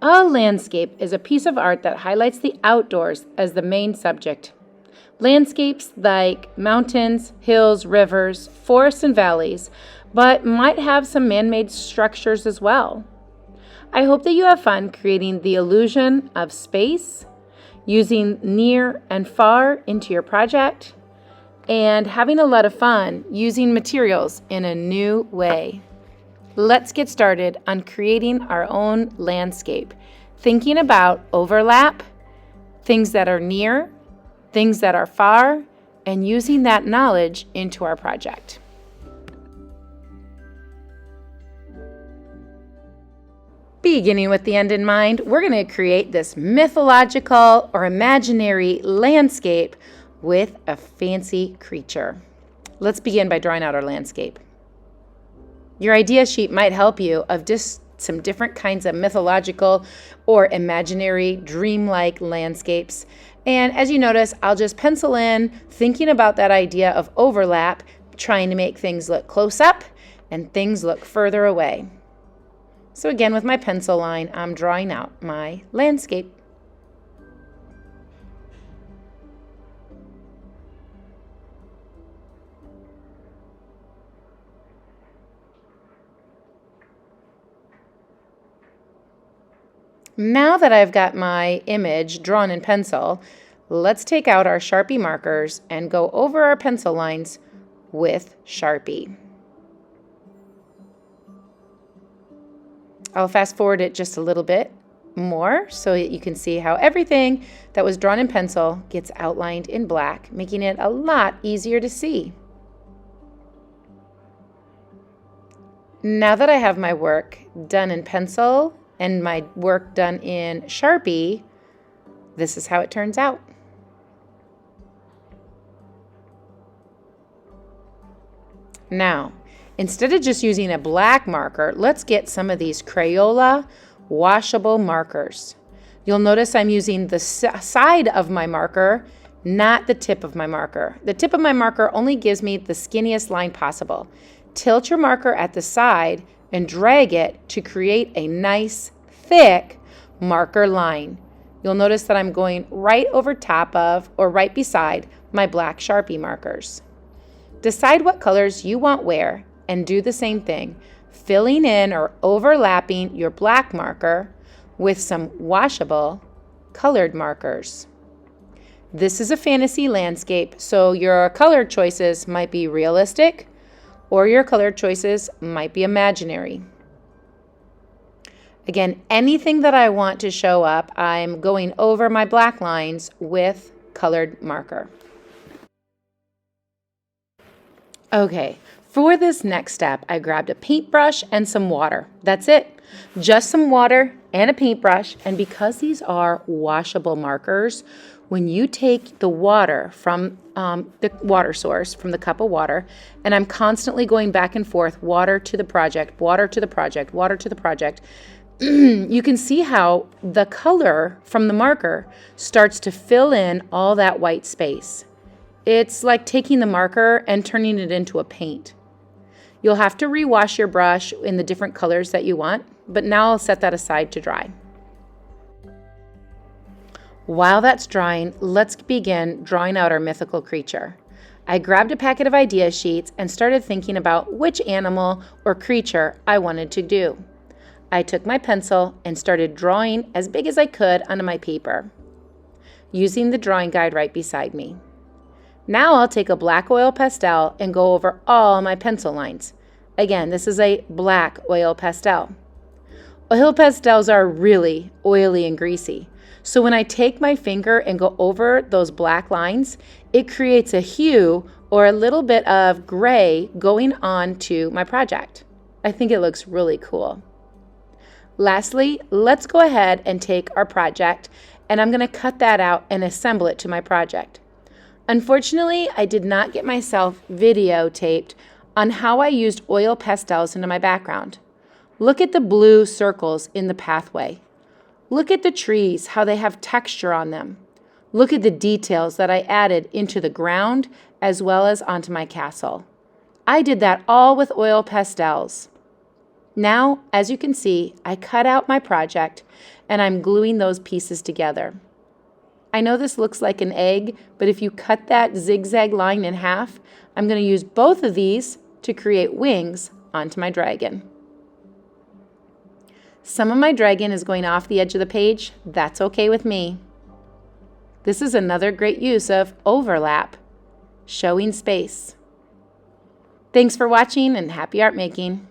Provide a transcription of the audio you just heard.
A landscape is a piece of art that highlights the outdoors as the main subject. Landscapes like mountains, hills, rivers, forests, and valleys, but might have some man-made structures as well. I hope that you have fun creating the illusion of space, using near and far into your project, and having a lot of fun using materials in a new way. Let's get started on creating our own landscape, thinking about overlap, things that are near, things that are far, and using that knowledge into our project. Beginning with the end in mind, we're going to create this mythological or imaginary landscape with a fancy creature. Let's begin by drawing out our landscape. Your idea sheet might help you of just some different kinds of mythological or imaginary dreamlike landscapes. And as you notice, I'll just pencil in thinking about that idea of overlap, trying to make things look close up and things look further away. So again, with my pencil line, I'm drawing out my landscape. Now that I've got my image drawn in pencil, let's take out our Sharpie markers and go over our pencil lines with Sharpie. I'll fast forward it just a little bit more so that you can see how everything that was drawn in pencil gets outlined in black, making it a lot easier to see. Now that I have my work done in pencil and my work done in Sharpie, this is how it turns out. Now, instead of just using a black marker, let's get some of these Crayola washable markers. You'll notice I'm using the side of my marker, not the tip of my marker. The tip of my marker only gives me the skinniest line possible. Tilt your marker at the side and drag it to create a nice, thick marker line. You'll notice that I'm going right over top of or right beside my black Sharpie markers. Decide what colors you want where and do the same thing, filling in or overlapping your black marker with some washable colored markers. This is a fantasy landscape, so your color choices might be realistic or your color choices might be imaginary. Again, anything that I want to show up, I'm going over my black lines with colored marker. Okay, for this next step, I grabbed a paintbrush and some water. That's it. Just some water and a paintbrush. And because these are washable markers, when you take the water from the water source, from the cup of water, and I'm constantly going back and forth, water to the project, water to the project, water to the project, you can see how the color from the marker starts to fill in all that white space. It's like taking the marker and turning it into a paint. You'll have to rewash your brush in the different colors that you want, but now I'll set that aside to dry. While that's drying, let's begin drawing out our mythical creature. I grabbed a packet of idea sheets and started thinking about which animal or creature I wanted to do. I took my pencil and started drawing as big as I could onto my paper, using the drawing guide right beside me. Now I'll take a black oil pastel and go over all my pencil lines. Again, this is a black oil pastel. Oil pastels are really oily and greasy. So when I take my finger and go over those black lines, it creates a hue or a little bit of gray going on to my project. I think it looks really cool. Lastly, let's go ahead and take our project, and I'm going to cut that out and assemble it to my project. Unfortunately, I did not get myself videotaped on how I used oil pastels into my background. Look at the blue circles in the pathway. Look at the trees, how they have texture on them. Look at the details that I added into the ground as well as onto my castle. I did that all with oil pastels. Now, as you can see, I cut out my project and I'm gluing those pieces together. I know this looks like an egg, but if you cut that zigzag line in half, I'm going to use both of these to create wings onto my dragon. Some of my dragon is going off the edge of the page. That's okay with me. This is another great use of overlap, showing space. Thanks for watching and happy art making.